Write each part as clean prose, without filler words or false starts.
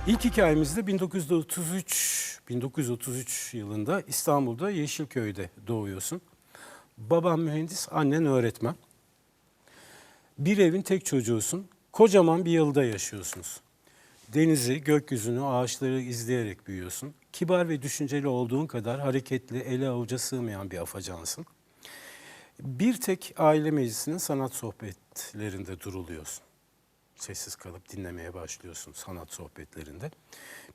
İlk hikayemizde 1933 yılında İstanbul'da Yeşilköy'de doğuyorsun. Baban mühendis, annen öğretmen. Bir evin tek çocuğusun. Kocaman bir yılda yaşıyorsunuz. Denizi, gökyüzünü, ağaçları izleyerek büyüyorsun. Kibar ve düşünceli olduğun kadar hareketli, ele avuca sığmayan bir afacansın. Bir tek aile meclisinin sanat sohbetlerinde duruluyorsun. Sessiz kalıp dinlemeye başlıyorsun sanat sohbetlerinde.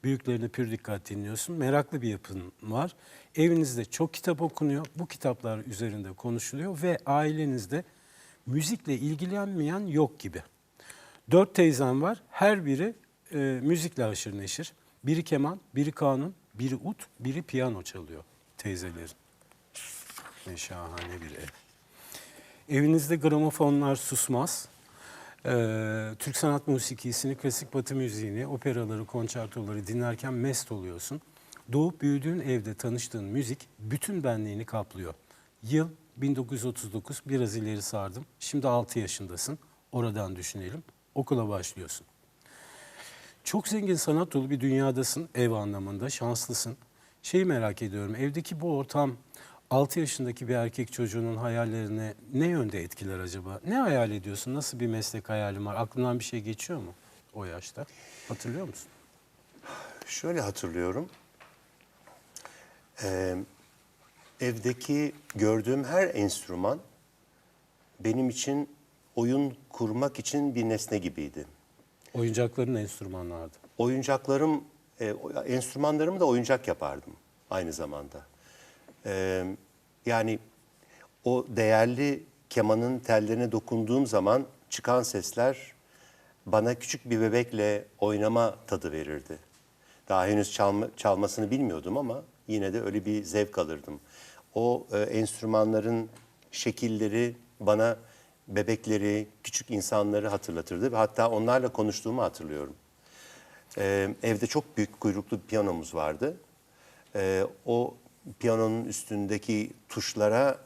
Büyüklerini pür dikkat dinliyorsun. Meraklı bir yapın var. Evinizde çok kitap okunuyor. Bu kitaplar üzerinde konuşuluyor ve ailenizde müzikle ilgilenmeyen yok gibi. 4 teyzem var. Her biri müzikle haşır neşir. Biri keman, biri kanun, biri ut, biri piyano çalıyor teyzelerin. Ne şahane bir ev. Evinizde gramofonlar susmaz. Türk sanat musikisini, klasik batı müziğini, operaları, konçertoları dinlerken mest oluyorsun. Doğup büyüdüğün evde tanıştığın müzik bütün benliğini kaplıyor. Yıl 1939, biraz ileri sardım. Şimdi 6 yaşındasın. Oradan düşünelim. Okula başlıyorsun. Çok zengin, sanat dolu bir dünyadasın, ev anlamında, şanslısın. Şeyi merak ediyorum, evdeki bu ortam 6 yaşındaki bir erkek çocuğunun hayallerini ne yönde etkiler acaba? Ne hayal ediyorsun? Nasıl bir meslek hayalin var? Aklından bir şey geçiyor mu o yaşta? Hatırlıyor musun? Şöyle hatırlıyorum. Evdeki gördüğüm her enstrüman benim için oyun kurmak için bir nesne gibiydi. Oyuncakların enstrümanlardı. Oyuncaklarım, enstrümanlarımı da oyuncak yapardım aynı zamanda. Yani o değerli kemanın tellerine dokunduğum zaman çıkan sesler bana küçük bir bebekle oynama tadı verirdi. Daha henüz çalmasını bilmiyordum ama yine de öyle bir zevk alırdım. O enstrümanların şekilleri bana bebekleri, küçük insanları hatırlatırdı ve hatta onlarla konuştuğumu hatırlıyorum. Evde çok büyük kuyruklu bir piyanomuz vardı. O piyanonun üstündeki tuşlara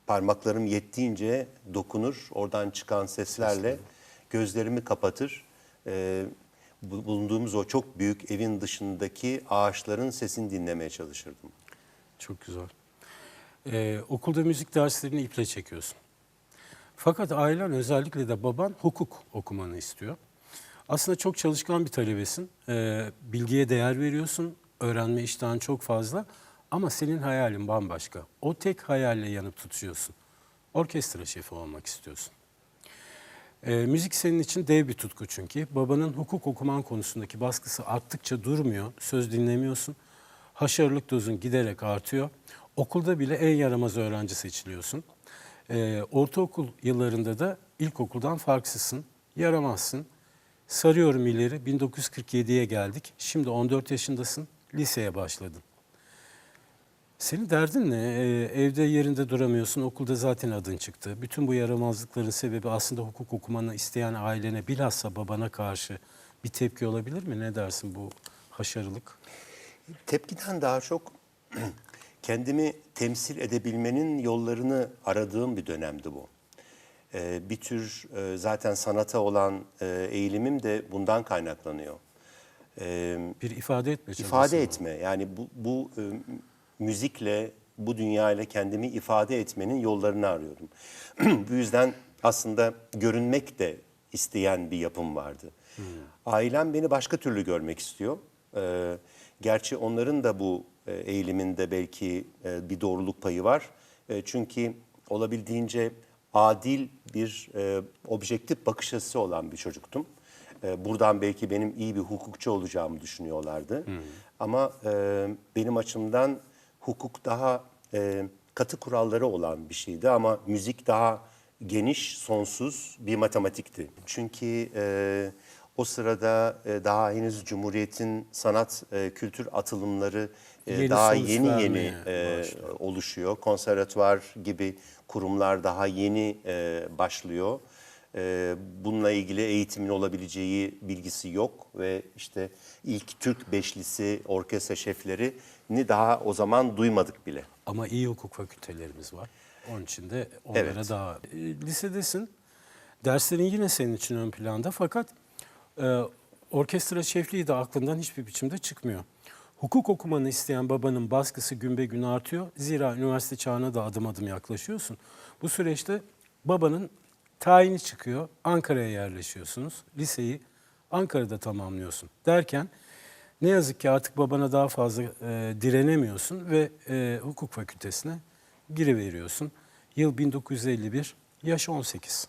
parmaklarım yettiğince dokunur, oradan çıkan seslerle gözlerimi kapatır. Bulunduğumuz o çok büyük evin dışındaki ağaçların sesini dinlemeye çalışırdım. Çok güzel. Okulda müzik derslerini iple çekiyorsun. Fakat ailen, özellikle de baban, hukuk okumanı istiyor. Aslında çok çalışkan bir talebesin. Bilgiye değer veriyorsun. Öğrenme iştahın çok fazla. Ama senin hayalin bambaşka. O tek hayalle yanıp tutuyorsun. Orkestra şefi olmak istiyorsun. Müzik senin için dev bir tutku çünkü. Babanın hukuk okuman konusundaki baskısı arttıkça durmuyor. Söz dinlemiyorsun. Haşarılık dozun giderek artıyor. Okulda bile en yaramaz öğrenci seçiliyorsun. Ortaokul yıllarında da ilkokuldan farksızsın. Yaramazsın. Sarıyorum ileri, 1947'ye geldik. Şimdi 14 yaşındasın, liseye başladın. Senin derdin ne? Evde yerinde duramıyorsun, okulda zaten adın çıktı. Bütün bu yaramazlıkların sebebi aslında hukuk okumanı isteyen ailene, bilhassa babana karşı bir tepki olabilir mi? Ne dersin bu haşarılık? Tepkiden daha çok kendimi temsil edebilmenin yollarını aradığım bir dönemdi bu. Bir tür zaten sanata olan eğilimim de bundan kaynaklanıyor. Bir ifade etme çabası İfade mı? etme, yani bu müzikle, bu dünyayla kendimi ifade etmenin yollarını arıyorum. Bu yüzden aslında görünmek de isteyen bir yapım vardı. Ailem beni başka türlü görmek istiyor. Gerçi onların da bu eğiliminde belki bir doğruluk payı var. Çünkü olabildiğince adil bir objektif bakış açısı olan bir çocuktum. Buradan belki benim iyi bir hukukçu olacağımı düşünüyorlardı. Ama benim açımdan hukuk daha katı kuralları olan bir şeydi ama müzik daha geniş, sonsuz bir matematikti. Çünkü o sırada daha henüz Cumhuriyet'in sanat, kültür atılımları Yeni daha sonuç yeni vermeye başlıyor. oluşuyor. Konservatuvar gibi kurumlar daha yeni başlıyor. Bununla ilgili eğitimin olabileceği bilgisi yok ve işte ilk Türk beşlisi orkestra şeflerini daha o zaman duymadık bile. Ama iyi hukuk fakültelerimiz var. Onun için de onlara Evet. daha... Lisedesin. Derslerin yine senin için ön planda fakat orkestra şefliği de aklından hiçbir biçimde çıkmıyor. Hukuk okumanı isteyen babanın baskısı günbegün artıyor. Zira üniversite çağına da adım adım yaklaşıyorsun. Bu süreçte babanın tayini çıkıyor. Ankara'ya yerleşiyorsunuz. Liseyi Ankara'da tamamlıyorsun. Derken ne yazık ki artık babana daha fazla direnemiyorsun ve hukuk fakültesine giriveriyorsun. Yıl 1951, yaş 18.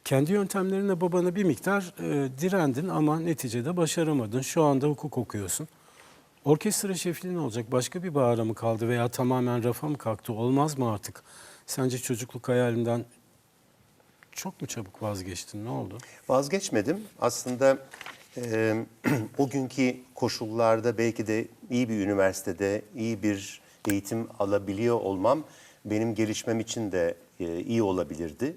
Kendi yöntemlerine babana bir miktar direndin ama neticede başaramadın. Şu anda hukuk okuyorsun. Orkestra şefliği ne olacak? Başka bir bahara mı kaldı veya tamamen rafa mı kalktı? Olmaz mı artık? Sence çocukluk hayalinden çok mu çabuk vazgeçtin? Ne oldu? Vazgeçmedim. Aslında o günkü koşullarda belki de iyi bir üniversitede iyi bir eğitim alabiliyor olmam benim gelişmem için de iyi olabilirdi.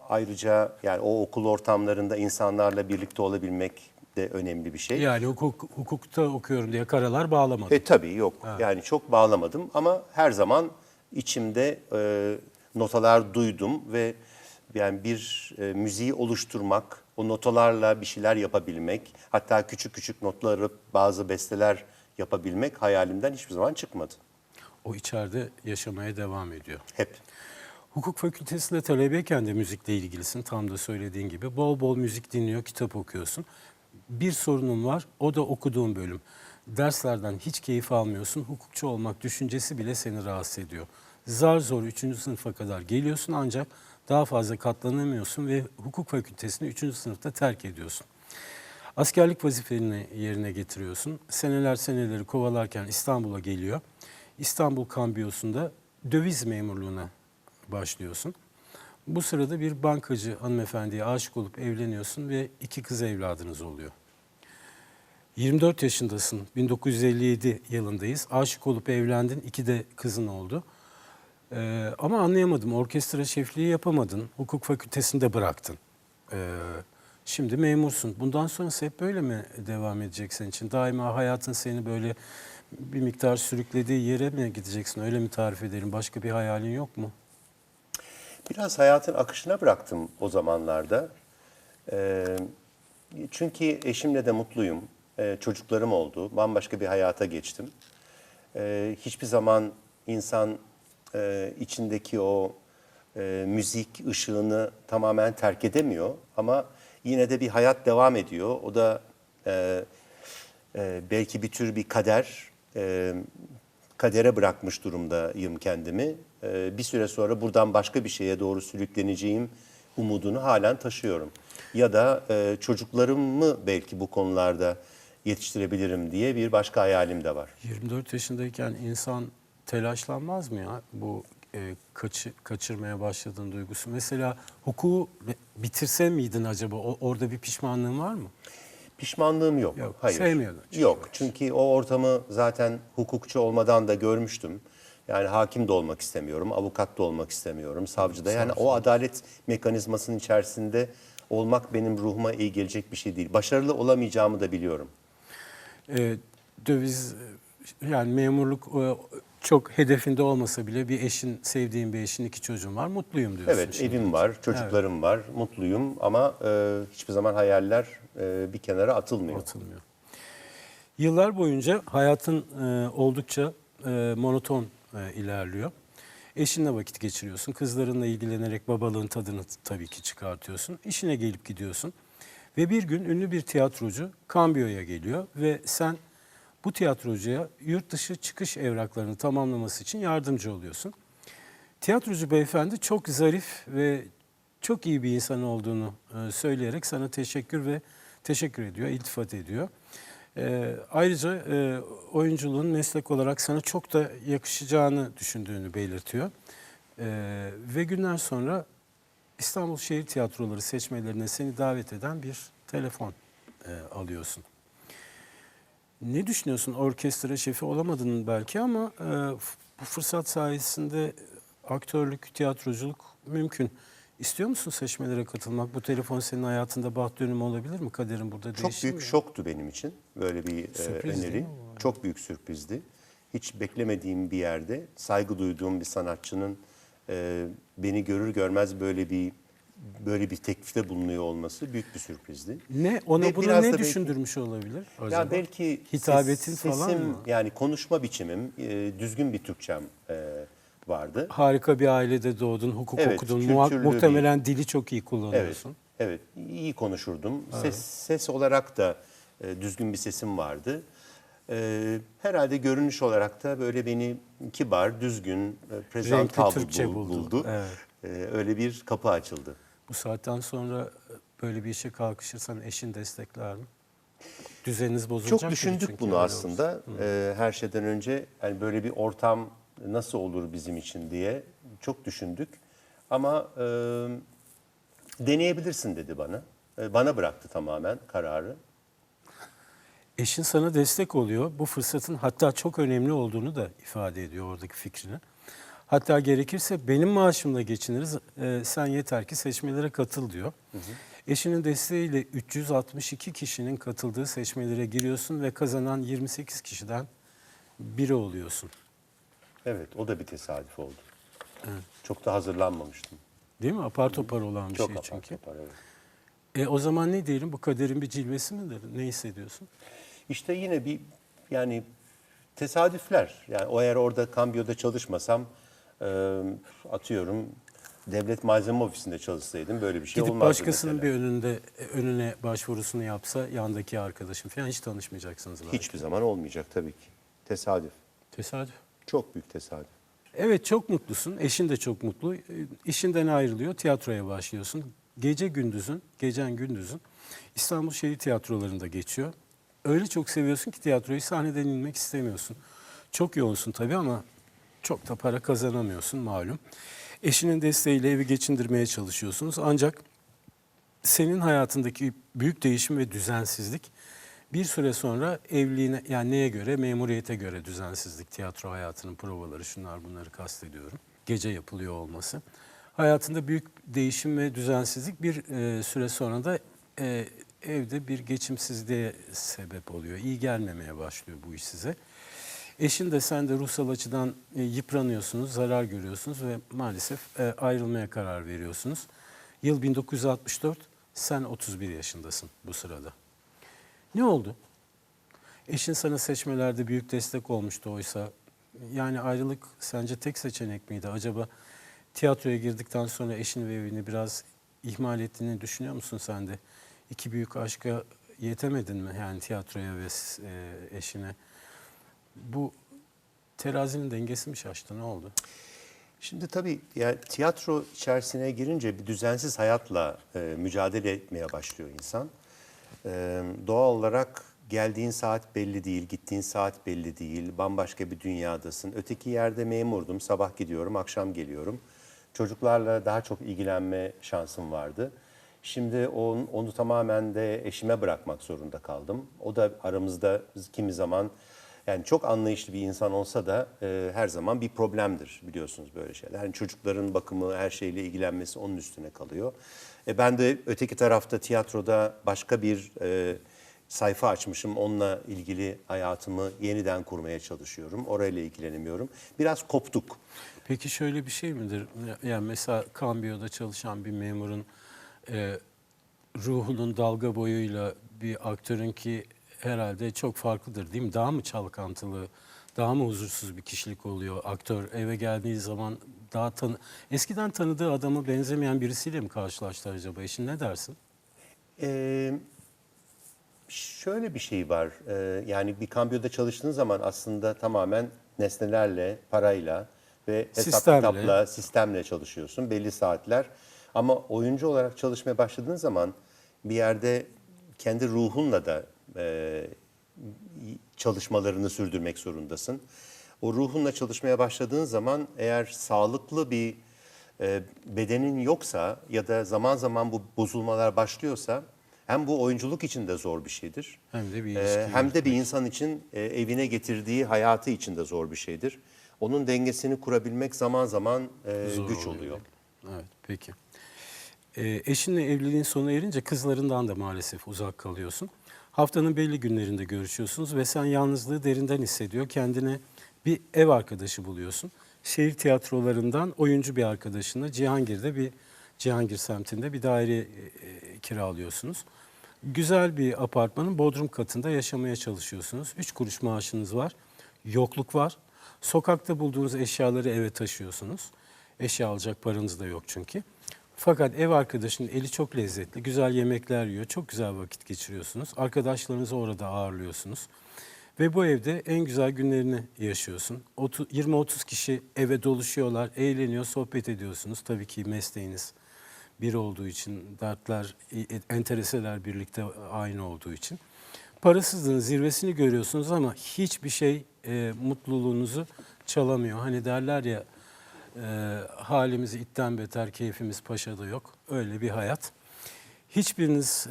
Ayrıca yani o okul ortamlarında insanlarla birlikte olabilmek de önemli bir şey. Yani hukukta okuyorum diye karalar bağlamadın. Tabii yok. Yani çok bağlamadım ama her zaman içimde notalar duydum ve yani bir müziği oluşturmak, o notalarla bir şeyler yapabilmek, hatta küçük küçük notları bazı besteler yapabilmek hayalimden hiçbir zaman çıkmadı. O içeride yaşamaya devam ediyor. Hep. Hukuk fakültesinde talebeyken de müzikle ilgilisin. Tam da söylediğin gibi. Bol bol müzik dinliyor, kitap okuyorsun. Bir sorunun var, o da okuduğun bölüm. Derslerden hiç keyif almıyorsun. Hukukçu olmak düşüncesi bile seni rahatsız ediyor. Zar zor 3. sınıfa kadar geliyorsun ancak daha fazla katlanamıyorsun ve hukuk fakültesini 3. sınıfta terk ediyorsun. Askerlik vazifelerini yerine getiriyorsun. Seneler seneleri kovalarken İstanbul'a geliyor. İstanbul Kambiyosu'nda döviz memurluğuna başlıyorsun. Bu sırada bir bankacı hanımefendiye aşık olup evleniyorsun ve 2 kız evladınız oluyor. 24 yaşındasın, 1957 yılındayız. Aşık olup evlendin, 2 de kızın oldu. Ama anlayamadım, orkestra şefliği yapamadın, hukuk fakültesini de bıraktın. Şimdi memursun. Bundan sonrası hep böyle mi devam edecek senin için? Daima hayatın seni böyle bir miktar sürüklediği yere mi gideceksin? Öyle mi tarif edelim? Başka bir hayalin yok mu? Biraz hayatın akışına bıraktım o zamanlarda. Çünkü eşimle de mutluyum. Çocuklarım oldu. Bambaşka bir hayata geçtim. Hiçbir zaman insan içindeki o müzik ışığını tamamen terk edemiyor. Ama yine de bir hayat devam ediyor. O da belki bir tür bir kader. Kadere bırakmış durumdayım kendimi. Bir süre sonra buradan başka bir şeye doğru sürükleneceğim umudunu halen taşıyorum. Ya da çocuklarımı belki bu konularda yetiştirebilirim diye bir başka hayalim de var. 24 yaşındayken insan telaşlanmaz mı ya bu kaçırmaya başladığın duygusu? Mesela hukuku bitirse miydin acaba? Orada bir pişmanlığın var mı? Pişmanlığım yok. Yok, Hayır. sevmiyordun çünkü. Yok. Çünkü o ortamı zaten hukukçu olmadan da görmüştüm. Yani hakim de olmak istemiyorum, avukat da olmak istemiyorum, savcı da. Yani o adalet mekanizmasının içerisinde olmak benim ruhuma iyi gelecek bir şey değil. Başarılı olamayacağımı da biliyorum. Döviz yani memurluk çok hedefinde olmasa bile bir eşin, sevdiğin bir eşin, 2 çocuğun var. Mutluyum diyorsun. Evet, şimdi. evim var, çocuklarım var, mutluyum ama hiçbir zaman hayaller bir kenara atılmıyor. Atılmıyor. Yıllar boyunca hayatın oldukça monoton ilerliyor. Eşinle vakit geçiriyorsun. Kızlarınla ilgilenerek babalığın tadını tabii ki çıkartıyorsun. İşine gelip gidiyorsun. Ve bir gün ünlü bir tiyatrocu Kambiyo'ya geliyor ve sen bu tiyatrocuya yurt dışı çıkış evraklarını tamamlaması için yardımcı oluyorsun. Tiyatrocu beyefendi çok zarif ve çok iyi bir insan olduğunu söyleyerek sana teşekkür ediyor, iltifat ediyor. Ayrıca oyunculuğun meslek olarak sana çok da yakışacağını düşündüğünü belirtiyor. Ve günler sonra İstanbul Şehir Tiyatroları seçmelerine seni davet eden bir telefon alıyorsun. Ne düşünüyorsun? Orkestra şefi olamadın belki ama bu fırsat sayesinde aktörlük, tiyatroculuk mümkün. İstiyor musun seçmelere katılmak? Bu telefon senin hayatında baht dönümü olabilir mi? Kaderin burada Çok değişir büyük mi? şoktu benim için böyle bir Sürpriz değil öneri. mi bu? Çok büyük sürprizdi. Hiç beklemediğim bir yerde saygı duyduğum bir sanatçının beni görür görmez böyle bir böyle bir teklifte bulunuyor olması büyük bir sürprizdi. Ona Ve bunu biraz ne da belki- düşündürmüş olabilir acaba? Ya belki Hitabetin falan sesim, mı? yani konuşma biçimim, düzgün bir Türkçem vardı. Harika bir ailede doğdun, hukuk Evet, okudun. kültürlü Muhtemelen dili çok iyi Evet, kullanıyorsun. evet, iyi konuşurdum. Ses olarak da düzgün bir sesim vardı. Herhalde görünüş olarak da böyle beni kibar, düzgün, Renkli presentable Türkçe buldu. Evet. Öyle bir kapı açıldı. Bu saatten sonra böyle bir işe kalkışırsan eşin destekler mi? Düzeniniz bozulacak Çok gibi düşündük çünkü bunu öyle aslında. Her şeyden önce yani böyle bir ortam nasıl olur bizim için diye çok düşündük. Ama deneyebilirsin dedi bana. Bana bıraktı tamamen kararı. Eşin sana destek oluyor. Bu fırsatın hatta çok önemli olduğunu da ifade ediyor oradaki fikrini. Hatta gerekirse benim maaşımla geçiniriz. Sen yeter ki seçmelere katıl diyor. Eşinin desteğiyle 362 kişinin katıldığı seçmelere giriyorsun ve kazanan 28 kişiden biri oluyorsun. Evet, o da bir tesadüf oldu. Çok da hazırlanmamıştım. Değil mi? Apar topar olan bir Çok şey apar çünkü. topar, evet. O zaman ne diyelim? Bu kaderin bir cilvesi midir? Ne hissediyorsun? İşte yine bir yani tesadüfler. Yani o eğer orada kambiyoda çalışmasam atıyorum devlet malzeme ofisinde çalışsaydım böyle bir şey Gidip olmazdı başkasının mesela. önüne başvurusunu yapsa yandaki arkadaşım falan hiç tanışmayacaksınız belki. Hiçbir zaman olmayacak tabii ki. Tesadüf. Tesadüf. Çok büyük tesadüf. Evet, çok mutlusun. Eşin de çok mutlu. İşinden ayrılıyor. Tiyatroya başlıyorsun. Gecen gündüzün İstanbul Şehir Tiyatroları'nda geçiyor. Öyle çok seviyorsun ki tiyatroyu, sahneden inmek istemiyorsun. Çok yoğunsun tabii ama çok da para kazanamıyorsun malum. Eşinin desteğiyle evi geçindirmeye çalışıyorsunuz. Ancak senin hayatındaki büyük değişim ve düzensizlik bir süre sonra evliliğine, yani neye göre? Memuriyete göre düzensizlik, tiyatro hayatının provaları, şunlar bunları kastediyorum. Gece yapılıyor olması. Hayatında büyük değişim ve düzensizlik bir süre sonra da evde bir geçimsizliğe sebep oluyor. İyi gelmemeye başlıyor bu iş size. Eşin de sen de ruhsal açıdan yıpranıyorsunuz, zarar görüyorsunuz ve maalesef ayrılmaya karar veriyorsunuz. Yıl 1964, sen 31 yaşındasın bu sırada. Ne oldu? Eşin sana seçmelerde büyük destek olmuştu oysa. Yani ayrılık sence tek seçenek miydi? Acaba tiyatroya girdikten sonra eşini ve evini biraz ihmal ettiğini düşünüyor musun sen de? İki büyük aşka yetemedin mi? Yani tiyatroya ve eşine. Bu terazinin dengesi mi şaştı? Ne oldu? Şimdi tabii yani tiyatro içerisine girince bir düzensiz hayatla mücadele etmeye başlıyor insan. Doğal olarak geldiğin saat belli değil, gittiğin saat belli değil, bambaşka bir dünyadasın. Öteki yerde memurdum, sabah gidiyorum, akşam geliyorum. Çocuklarla daha çok ilgilenme şansım vardı. Şimdi onu tamamen de eşime bırakmak zorunda kaldım. O da aramızda kimi zaman yani çok anlayışlı bir insan olsa da her zaman bir problemdir biliyorsunuz böyle şeyler. Yani çocukların bakımı, her şeyle ilgilenmesi onun üstüne kalıyor. Ben de öteki tarafta tiyatroda başka bir sayfa açmışım. Onunla ilgili hayatımı yeniden kurmaya çalışıyorum. Orayla ilgilenemiyorum. Biraz koptuk. Peki şöyle bir şey midir? Yani mesela kambiyoda çalışan bir memurun ruhunun dalga boyuyla bir aktörünki herhalde çok farklıdır değil mi? Daha mı çalkantılı, daha mı huzursuz bir kişilik oluyor aktör? Eve geldiği zaman daha eskiden tanıdığı adama benzemeyen birisiyle mi karşılaştı acaba? Eşin ne dersin? Şöyle bir şey var. Yani bir kambiyoda çalıştığın zaman aslında tamamen nesnelerle, parayla ve hesap Sistemle. kitapla, sistemle çalışıyorsun belli saatler. Ama oyuncu olarak çalışmaya başladığın zaman bir yerde kendi ruhunla da çalışmalarını sürdürmek zorundasın. O ruhunla çalışmaya başladığın zaman eğer sağlıklı bir bedenin yoksa ya da zaman zaman bu bozulmalar başlıyorsa hem bu oyunculuk için de zor bir şeydir. Hem de bir ilişki Hem de bir yürütmek. insan için evine getirdiği hayatı için de zor bir şeydir. Onun dengesini kurabilmek zaman zaman Zor güç oluyor. Evet, peki. Eşinle evliliğin sona erince kızlarından da maalesef uzak kalıyorsun. Haftanın belli günlerinde görüşüyorsunuz ve sen yalnızlığı derinden hissediyor. Kendine bir ev arkadaşı buluyorsun. Şehir tiyatrolarından oyuncu bir arkadaşınla Cihangir'de bir Cihangir semtinde bir daire kiralıyorsunuz. Güzel bir apartmanın bodrum katında yaşamaya çalışıyorsunuz. 3 kuruş maaşınız var. Yokluk var. Sokakta bulduğunuz eşyaları eve taşıyorsunuz. Eşya alacak paranız da yok çünkü. Fakat ev arkadaşının eli çok lezzetli, güzel yemekler yiyor, çok güzel vakit geçiriyorsunuz. Arkadaşlarınızı orada ağırlıyorsunuz. Ve bu evde en güzel günlerini yaşıyorsun. 20-30 kişi eve doluşuyorlar, eğleniyor, sohbet ediyorsunuz. Tabii ki mesleğiniz bir olduğu için, dertler, entereseler birlikte aynı olduğu için. Parasızlığın zirvesini görüyorsunuz ama hiçbir şey mutluluğunuzu çalamıyor. Hani derler ya, halimizi itten beter, keyfimiz paşada yok. Öyle bir hayat. Hiçbiriniz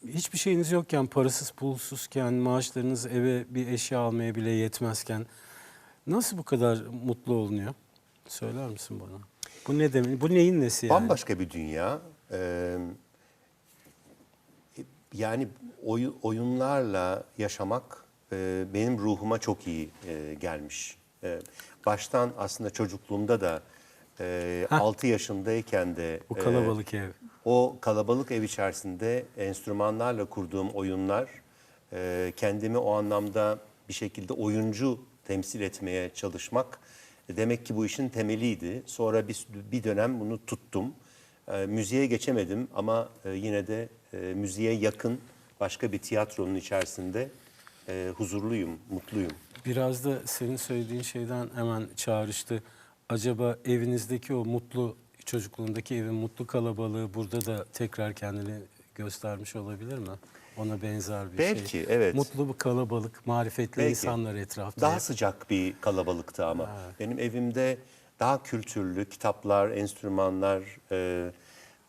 hiçbir şeyiniz yokken, parasız pulsuzken, maaşlarınız eve bir eşya almaya bile yetmezken nasıl bu kadar mutlu olunuyor? Söyler misin bana? Bu ne demek? Bu neyin nesi yani? Bambaşka bir dünya. Yani oyunlarla yaşamak benim ruhuma çok iyi gelmiş. Baştan aslında çocukluğumda da 6 yaşındayken de Bu kalabalık ev. o kalabalık ev içerisinde enstrümanlarla kurduğum oyunlar kendimi o anlamda bir şekilde oyuncu temsil etmeye çalışmak demek ki bu işin temeliydi. Sonra bir dönem bunu tuttum. Müziğe geçemedim ama yine de müziğe yakın başka bir tiyatronun içerisinde huzurluyum, mutluyum. Biraz da senin söylediğin şeyden hemen çağrıştı. Acaba evinizdeki o mutlu, çocukluğundaki evin mutlu kalabalığı burada da tekrar kendini göstermiş olabilir mi? Ona benzer bir şey. Belki, evet. Mutlu bir kalabalık, marifetli Belki. insanlar etrafta. Daha sıcak bir kalabalıktı ama. Benim evimde daha kültürlü kitaplar, enstrümanlar,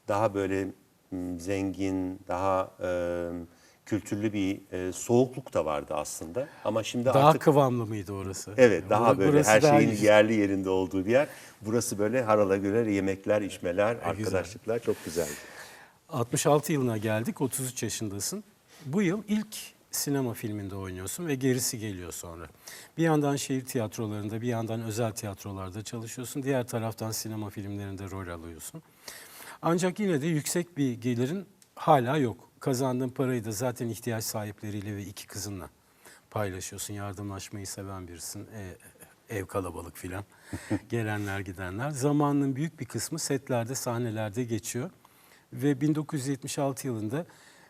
daha böyle zengin, daha kültürlü bir soğukluk da vardı aslında. Ama şimdi Daha artık kıvamlı mıydı orası? evet, daha böyle Burası her daha şeyin güzel. yerli yerinde olduğu bir yer. Burası böyle harala göre yemekler, içmeler, Güzel. arkadaşlıklar çok güzeldi. 66 yılına geldik, 33 yaşındasın. Bu yıl ilk sinema filminde oynuyorsun ve gerisi geliyor sonra. Bir yandan şehir tiyatrolarında, bir yandan özel tiyatrolarda çalışıyorsun. Diğer taraftan sinema filmlerinde rol alıyorsun. Ancak yine de yüksek bir gelirin hala yok. Kazandığın parayı da zaten ihtiyaç sahipleriyle ve 2 kızınla paylaşıyorsun. Yardımlaşmayı seven birisin. Ev kalabalık filan. Gelenler gidenler. Zamanının büyük bir kısmı setlerde, sahnelerde geçiyor. Ve 1976 yılında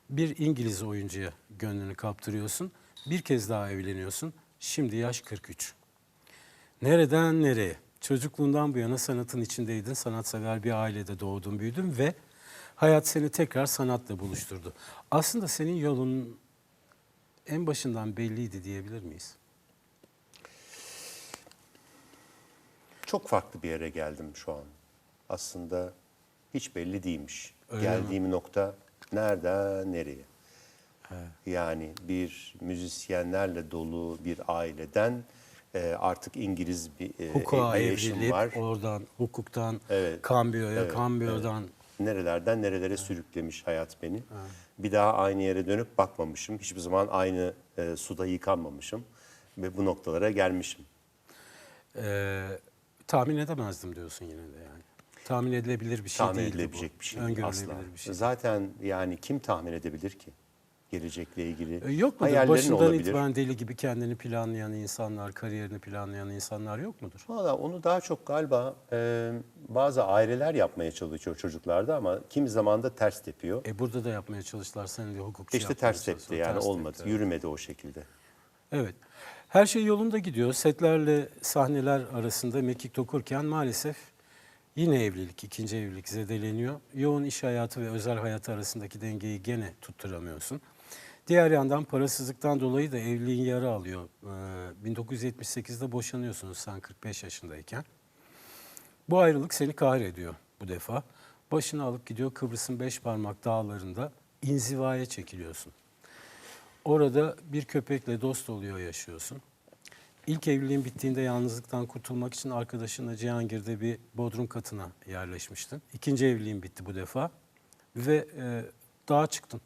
bir İngiliz oyuncuya gönlünü kaptırıyorsun. Bir kez daha evleniyorsun. Şimdi yaş 43. Nereden nereye? Çocukluğundan bu yana sanatın içindeydin. Sanatsever bir ailede doğdun, büyüdün ve hayat seni tekrar sanatla buluşturdu. Aslında senin yolun en başından belliydi diyebilir miyiz? Çok farklı bir yere geldim şu an. Aslında hiç belli değilmiş. Öyle Geldiğim nokta nereden nereye? Yani bir müzisyenlerle dolu bir aileden artık İngiliz bir Hukuka eşim evrilip var. oradan hukuktan Evet. kambiyoya, Evet, kambiyodan Nerelerden nerelere sürüklemiş hayat beni. Bir daha aynı yere dönüp bakmamışım. Hiçbir zaman aynı suda yıkanmamışım. Ve bu noktalara gelmişim. tahmin edemezdim diyorsun yine de yani. Tahmin edilebilir bir şey Tahmin değildi edilebilecek bu. bir şey değil Öngörülebilir asla. bir şey. Zaten yani kim tahmin edebilir ki? Gelecekle ilgili. Yok mudur? Hayallerin Başından olabilir. itibaren deli gibi kendini planlayan insanlar, kariyerini planlayan insanlar yok mudur? Valla onu daha çok galiba bazı aileler yapmaya çalışıyor çocuklarda ama kimi zaman da ters tepiyor. Burada da yapmaya çalıştılar. Sen de hukukçu İşte yapmaya ters tepti çalıştılar. yani Ters olmadı. tepti. Yürümedi o şekilde. Evet. Her şey yolunda gidiyor. Setlerle sahneler arasında mekik dokurken maalesef yine evlilik, ikinci evlilik zedeleniyor. Yoğun iş hayatı ve özel hayat arasındaki dengeyi gene tutturamıyorsun. Diğer yandan parasızlıktan dolayı da evliliğin yarı alıyor. 1978'de boşanıyorsunuz sen 45 yaşındayken. Bu ayrılık seni kahrediyor bu defa. Başını alıp gidiyor Kıbrıs'ın Beşparmak dağlarında inzivaya çekiliyorsun. Orada bir köpekle dost oluyor yaşıyorsun. İlk evliliğin bittiğinde yalnızlıktan kurtulmak için arkadaşınla Cihangir'de bir bodrum katına yerleşmiştin. İkinci evliliğin bitti bu defa ve dağa çıktın.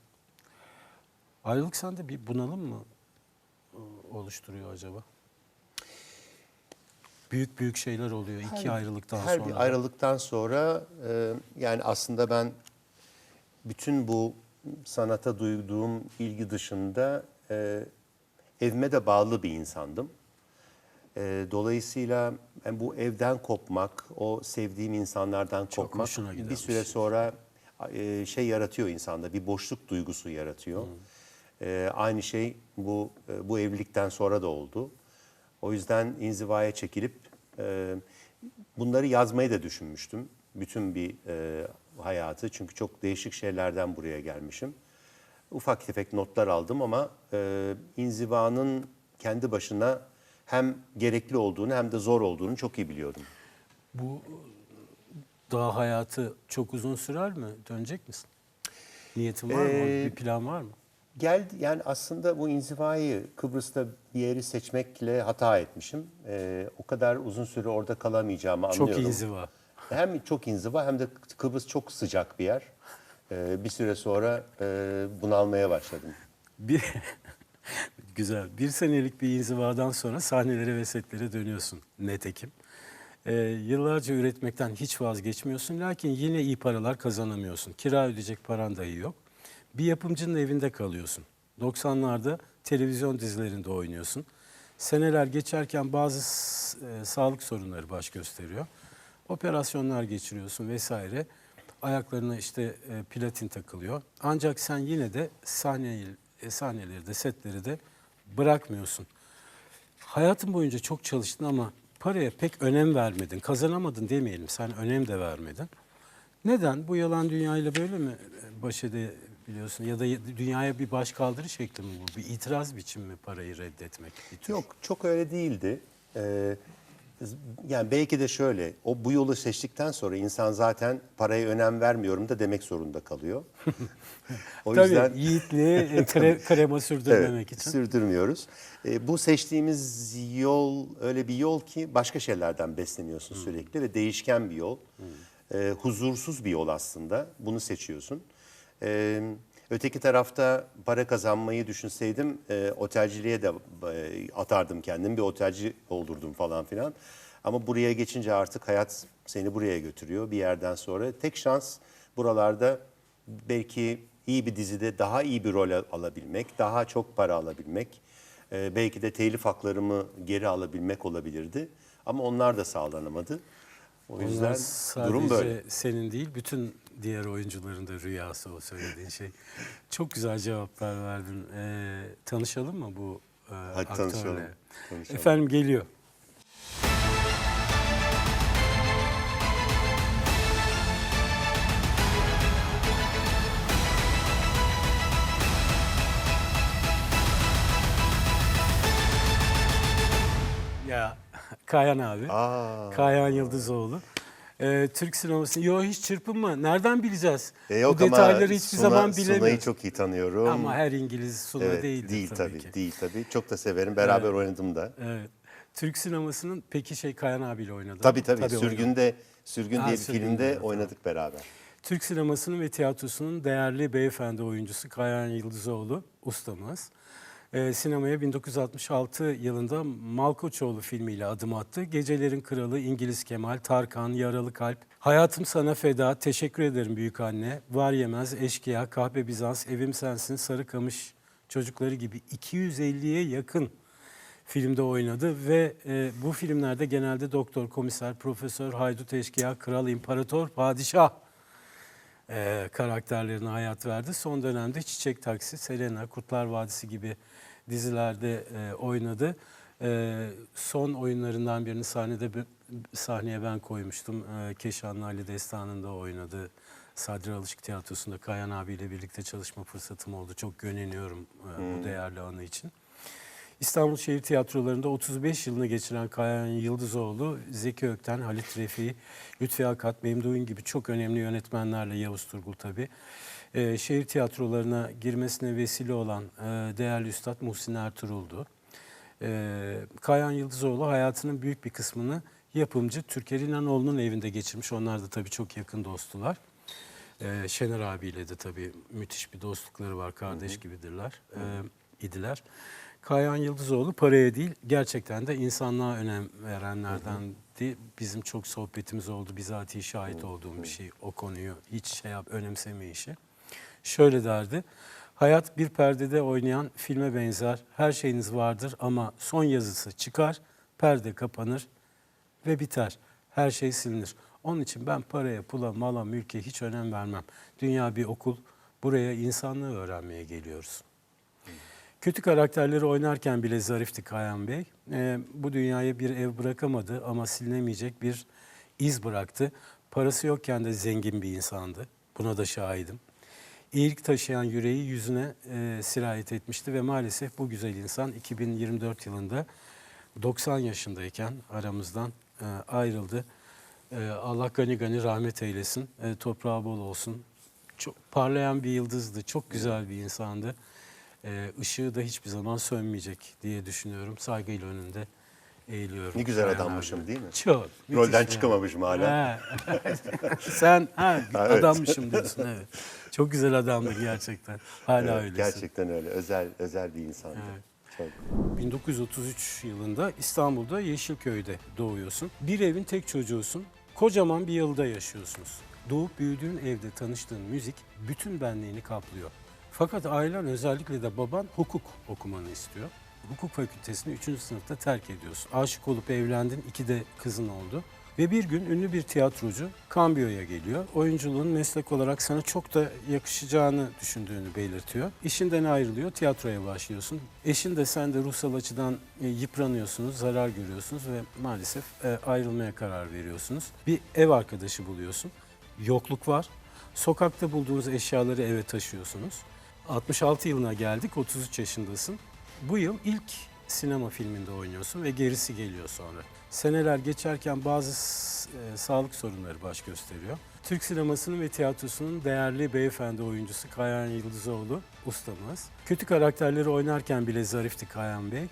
Ayrılık sende bir bunalım mı oluşturuyor acaba? büyük büyük şeyler oluyor iki ayrılıktan Her sonra. bir ayrılıktan sonra yani aslında ben bütün bu sanata duyduğum ilgi dışında evime de bağlı bir insandım. Dolayısıyla yani bu evden kopmak, o sevdiğim insanlardan kopmak hoşuna bir gidermiş. süre sonra şey yaratıyor insanda, bir boşluk duygusu yaratıyor. Aynı şey bu evlilikten sonra da oldu. O yüzden inzivaya çekilip bunları yazmayı da düşünmüştüm. Bütün bir hayatı. Çünkü çok değişik şeylerden buraya gelmişim. Ufak tefek notlar aldım ama inzivanın kendi başına hem gerekli olduğunu hem de zor olduğunu çok iyi biliyordum. Bu dağ hayatı çok uzun sürer mi? Dönecek misin? Niyetin var mı? Bir plan var mı? Geldi yani aslında bu inzivayı Kıbrıs'ta bir yeri seçmekle hata etmişim. O kadar uzun süre orada kalamayacağımı anlıyorum. Çok inziva. Hem çok inziva hem de Kıbrıs çok sıcak bir yer. Bir süre sonra bunalmaya başladım. Bir güzel. Bir senelik bir inzivadan sonra sahnelere ve setlere dönüyorsun netekim. Yıllarca üretmekten hiç vazgeçmiyorsun. Lakin yine iyi paralar kazanamıyorsun. Kira ödeyecek paran dahi yok. Bir yapımcının evinde kalıyorsun. 90'larda televizyon dizilerinde oynuyorsun. Seneler geçerken bazı sağlık sorunları baş gösteriyor. Operasyonlar geçiriyorsun vesaire. Ayaklarına işte platin takılıyor. Ancak sen yine de sahneleri de setleri de bırakmıyorsun. Hayatın boyunca çok çalıştın ama paraya pek önem vermedin. Kazanamadın demeyelim. Sen önem de vermedin. Neden? Bu yalan dünyayla böyle mi baş edebiliyorsun? Ya da dünyaya bir baş kaldırı şekli mi bu? Bir itiraz biçimi mi parayı reddetmek? Bir tür? Yok, çok öyle değildi. Yani belki de şöyle, bu yolu seçtikten sonra insan zaten paraya önem vermiyorum da demek zorunda kalıyor. O Tabii yüzden yiğitliği krema sürdürmemek için. sürdürmüyoruz. Bu seçtiğimiz yol öyle bir yol ki başka şeylerden besleniyorsun sürekli ve değişken bir yol. Huzursuz bir yol aslında. Bunu seçiyorsun. Öteki tarafta para kazanmayı düşünseydim otelciliğe de atardım kendimi. Bir otelci oldurdum falan filan. Ama buraya geçince artık hayat seni buraya götürüyor bir yerden sonra. Tek şans buralarda belki iyi bir dizide daha iyi bir rol alabilmek, daha çok para alabilmek, belki de telif haklarımı geri alabilmek olabilirdi. Ama onlar da sağlanamadı. O Onlar yüzden durum böyle. sadece senin değil, bütün diğer oyuncuların da rüyası o söylediğin şey. Çok güzel cevaplar verdin. Tanışalım mı bu Hadi aktörle? tanışalım. Efendim geliyor. Ya Kayan abi. Kayan Yıldızoğlu. Türk sineması. Yo hiç çırpınma. Nereden bileceğiz? Yok Bu ama detayları hiçbir zaman Suna'yı bilemiyoruz. çok iyi tanıyorum. Ama her İngiliz Suna Evet, değildir değil tabii tabii, ki. değil tabii. Çok da severim. Beraber oynadım da. Evet. Türk sinemasının peki Kayan abiyle oynadı. Tabii tabii. oynadı. Sürgün Ha, diye bir Sürgün'de filmde de, tamam. oynadık beraber. Türk sinemasının ve tiyatrosunun değerli beyefendi oyuncusu Kayan Yıldızoğlu ustamız. Sinemaya 1966 yılında Malkoçoğlu filmiyle adım attı. Gecelerin Kralı, İngiliz Kemal, Tarkan, Yaralı Kalp, Hayatım Sana Feda, Teşekkür Ederim Büyükanne, Var Yemez, Eşkıya, Kahpe Bizans, Evim Sensin, Sarıkamış Çocukları gibi 250'ye yakın filmde oynadı ve bu filmlerde genelde doktor, komiser, profesör, haydut, eşkıya, kral, imparator, padişah karakterlerine hayat verdi. Son dönemde Çiçek Taksi, Selena, Kurtlar Vadisi gibi dizilerde oynadı. Son oyunlarından birini sahneye ben koymuştum. Keşanlı Ali Destanı'nda oynadı. Sadri Alışık Tiyatrosu'nda Kayan abiyle birlikte çalışma fırsatım oldu. Çok gönleniyorum bu değerli anı için. İstanbul Şehir Tiyatroları'nda 35 yılını geçiren Kayan Yıldızoğlu, Zeki Ökten, Halit Refi, Lütfi Akat, Memduh'un gibi çok önemli yönetmenlerle, Yavuz Turgul tabii, şehir tiyatrolarına girmesine vesile olan değerli üstad Muhsin Ertuğrul'du. Kayan Yıldızoğlu hayatının büyük bir kısmını yapımcı Türker İnanoğlu'nun evinde geçirmiş. Onlar da tabii çok yakın dosttular. Şener abiyle de tabii müthiş bir dostlukları var, kardeş gibidirler, idiler. Kayhan Yıldızoğlu paraya değil, gerçekten de insanlığa önem verenlerdendi. Bizim çok sohbetimiz oldu, bizatihi şahit olduğum bir şey o konuyu hiç önemseme işi. Şöyle derdi, hayat bir perdede oynayan filme benzer, her şeyiniz vardır ama son yazısı çıkar, perde kapanır ve biter, her şey silinir. Onun için ben paraya, pula, mala, mülke hiç önem vermem. Dünya bir okul, buraya insanlığı öğrenmeye geliyoruz. Kötü karakterleri oynarken bile zarifti Kayhan Bey. Bu dünyaya bir ev bırakamadı ama silinemeyecek bir iz bıraktı. Parası yokken de zengin bir insandı. Buna da şahidim. İyilik taşıyan yüreği yüzüne sirayet etmişti ve maalesef bu güzel insan 2024 yılında 90 yaşındayken aramızdan ayrıldı. Allah gani gani rahmet eylesin, toprağı bol olsun. Çok parlayan bir yıldızdı, çok güzel bir insandı. Işığı da hiçbir zaman sönmeyecek diye düşünüyorum. Saygıyla önünde eğiliyorum. Ne güzel Kayhan adammışım abi. değil mi? Çok. Rolden müthiş çıkamamışım hala. Ha. Sen evet. adammışım diyorsun, evet. Çok güzel adamdı gerçekten. Hala Evet, öylesin. gerçekten öyle. Özel bir insandı. Evet. Çok. 1933 yılında İstanbul'da Yeşilköy'de doğuyorsun. Bir evin tek çocuğusun. Kocaman bir yılda yaşıyorsunuz. Doğup büyüdüğün evde tanıştığın müzik bütün benliğini kaplıyor. Fakat ailen, özellikle de baban, hukuk okumanı istiyor. Hukuk fakültesini 3. sınıfta terk ediyorsun. Aşık olup evlendin, 2 de kızın oldu. Ve bir gün ünlü bir tiyatrocu Cambio'ya geliyor. Oyunculuğun meslek olarak sana çok da yakışacağını düşündüğünü belirtiyor. İşinden ayrılıyor, tiyatroya başlıyorsun. Eşin de sen de ruhsal açıdan yıpranıyorsunuz, zarar görüyorsunuz ve maalesef ayrılmaya karar veriyorsunuz. Bir ev arkadaşı buluyorsun. Yokluk var. Sokakta bulduğunuz eşyaları eve taşıyorsunuz. 66 yılına geldik, 33 yaşındasın. Bu yıl ilk sinema filminde oynuyorsun ve gerisi geliyor sonra. Seneler geçerken bazı sağlık sorunları baş gösteriyor. Türk sinemasının ve tiyatrosunun değerli beyefendi oyuncusu Kayhan Yıldızoğlu ustamız. Kötü karakterleri oynarken bile zarifti Kayhan Bey.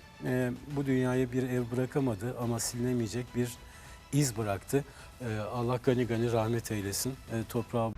Bu dünyaya bir ev bırakamadı ama silinemeyecek bir iz bıraktı. Allah gani gani rahmet eylesin. Toprağı